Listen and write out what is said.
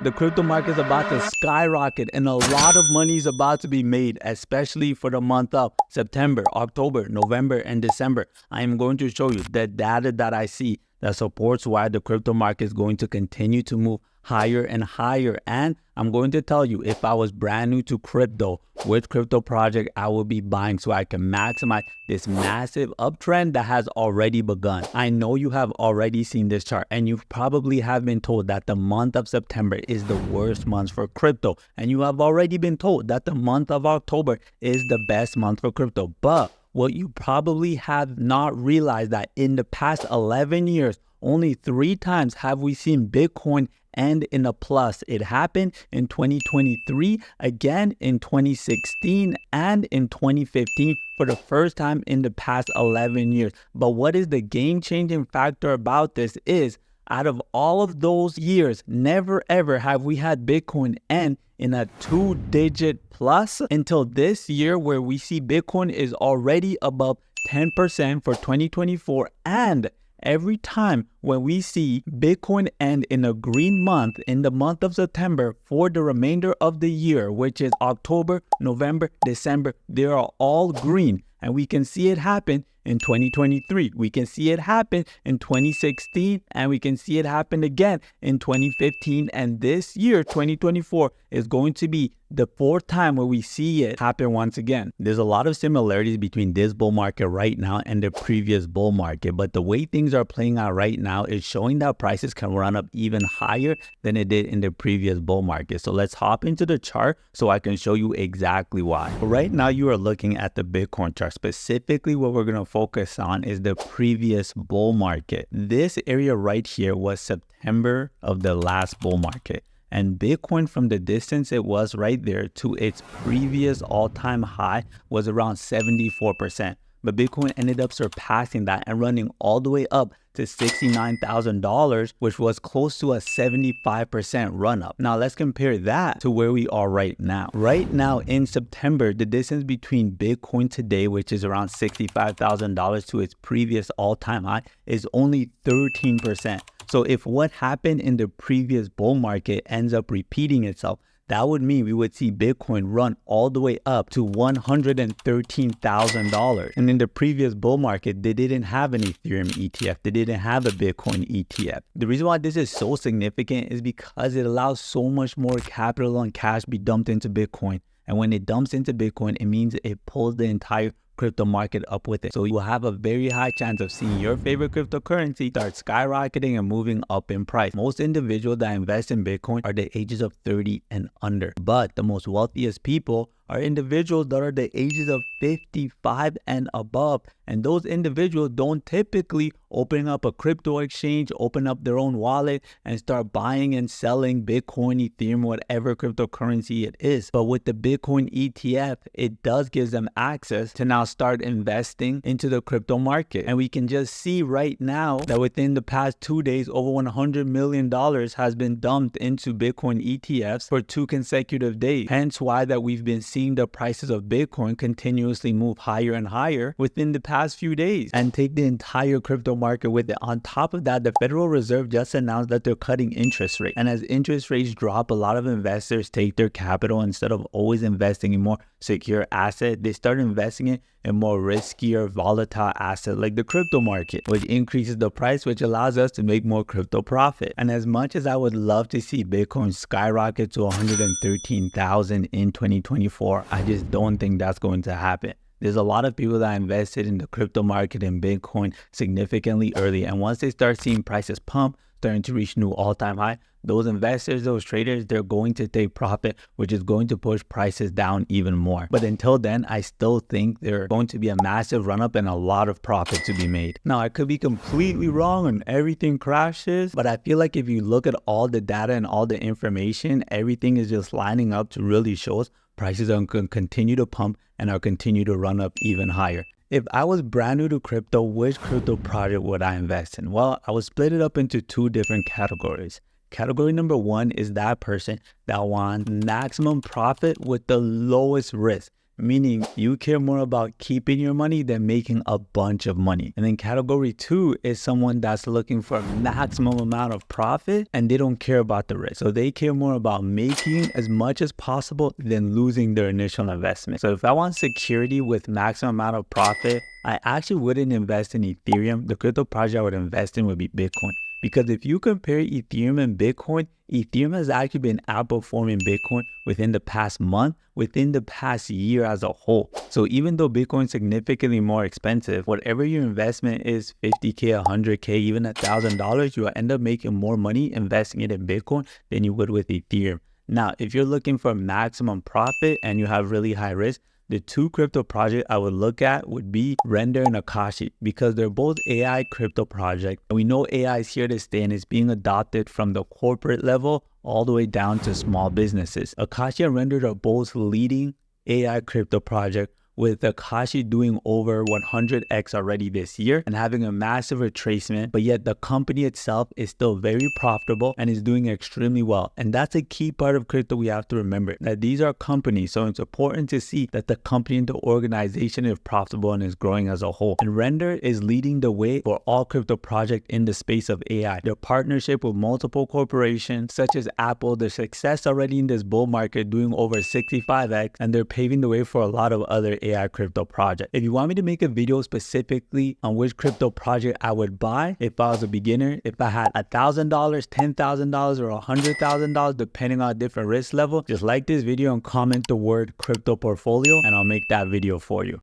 The crypto market is about to skyrocket and a lot of money is about to be made, especially for the month of September, October, November, and December. I am going to show you the data that I see that supports why the crypto market is going to continue to move higher and higher. And I'm going to tell you, if I was brand new to crypto, which crypto project I will be buying so I can maximize this massive uptrend that has already begun. I know you have already seen this chart and you probably have been told that the month of September is the worst month for crypto. And you have already been told that the month of October is the best month for crypto. But what you probably have not realized that in the past 11 years, only 3 times have we seen Bitcoin end in a plus. It happened in 2023, again in 2016, and in 2015 for the first time in the past 11 years. But what is the game-changing factor about this is, out of all of those years, never ever have we had Bitcoin end in a 2-digit plus until this year, where we see Bitcoin is already above 10% for 2024. And every time when we see Bitcoin end in a green month, in the month of September, for the remainder of the year, which is October, November, December, they are all green. And we can see it happen in 2023. We can see it happen in 2016, and we can see it happen again in 2015. And this year, 2024, is going to be the 4th time where we see it happen once again. There's a lot of similarities between this bull market right now and the previous bull market, but the way things are playing out right now is showing that prices can run up even higher than it did in the previous bull market. So let's hop into the chart so I can show you exactly why. Right now, you are looking at the Bitcoin chart. Specifically, what we're going to focus on is the previous bull market. This area right here was September of the last bull market. And Bitcoin, from the distance it was right there to its previous all-time high, was around 74%. But Bitcoin ended up surpassing that and running all the way up to $69,000, which was close to a 75% run up. Now let's compare that to where we are right now. Right now in September, the distance between Bitcoin today, which is around $65,000, to its previous all-time high is only 13%. So if what happened in the previous bull market ends up repeating itself, that would mean we would see Bitcoin run all the way up to $113,000. And in the previous bull market, they didn't have an Ethereum ETF. They didn't have a Bitcoin ETF. The reason why this is so significant is because it allows so much more capital and cash be dumped into Bitcoin. And when it dumps into Bitcoin, it means it pulls the entire crypto market up with it. So you will have a very high chance of seeing your favorite cryptocurrency start skyrocketing and moving up in price. Most individuals that invest in Bitcoin are the ages of 30 and under. But the most wealthiest people are individuals that are the ages of 55 and above. And those individuals don't typically open up a crypto exchange, open up their own wallet, and start buying and selling Bitcoin, Ethereum, whatever cryptocurrency it is. But with the Bitcoin ETF, it does give them access to now start investing into the crypto market. And we can just see right now that within the past 2 days, over $100 million has been dumped into Bitcoin ETFs for 2 consecutive days. Hence why that we've been seeing the prices of Bitcoin continuously move higher and higher within the past few days, and take the entire crypto market with it. On top of that, the Federal Reserve just announced that they're cutting interest rates. And as interest rates drop, a lot of investors take their capital, instead of always investing in more secure asset, they start investing it in more riskier, volatile asset like the crypto market, which increases the price, which allows us to make more crypto profit. And as much as I would love to see Bitcoin skyrocket to 113,000 in 2024, I just don't think that's going to happen. There's a lot of people that invested in the crypto market and Bitcoin significantly early. And once they start seeing prices pump, starting to reach new all-time high, those investors, those traders, they're going to take profit, which is going to push prices down even more. But until then, I still think there's going to be a massive run up and a lot of profit to be made. Now, I could be completely wrong and everything crashes, but I feel like if you look at all the data and all the information, everything is just lining up to really show us prices are going to continue to pump and are continue to run up even higher. If I was brand new to crypto, which crypto project would I invest in? Well, I would split it up into 2 different categories. Category number 1 is that person that wants maximum profit with the lowest risk. meaning you care more about keeping your money than making a bunch of money. And then category 2 is someone that's looking for maximum amount of profit and they don't care about the risk. So they care more about making as much as possible than losing their initial investment. So if I want security with maximum amount of profit, I actually wouldn't invest in Ethereum. The crypto project I would invest in would be Bitcoin. Because if you compare Ethereum and Bitcoin, Ethereum has actually been outperforming Bitcoin within the past month, within the past year as a whole. So even though Bitcoin is significantly more expensive, whatever your investment is, 50K, 100K, even $1,000, you'll end up making more money investing it in Bitcoin than you would with Ethereum. Now, if you're looking for maximum profit and you have really high risk, the two crypto projects I would look at would be Render and Akashi because they're both AI crypto projects. And we know AI is here to stay and is being adopted from the corporate level all the way down to small businesses. Akashi and Render are both leading AI crypto projects, with Akashi doing over 100x already this year and having a massive retracement, but yet the company itself is still very profitable and is doing extremely well. And that's a key part of crypto we have to remember, that these are companies, so it's important to see that the company and the organization is profitable and is growing as a whole. And Render is leading the way for all crypto projects in the space of AI. Their partnership with multiple corporations such as Apple, their success already in this bull market doing over 65x, and they're paving the way for a lot of other AI crypto project. If you want me to make a video specifically on which crypto project I would buy if I was a beginner, if I had $1,000, $10,000, or $100,000, depending on a different risk level, just like this video and comment the word crypto portfolio and I'll make that video for you.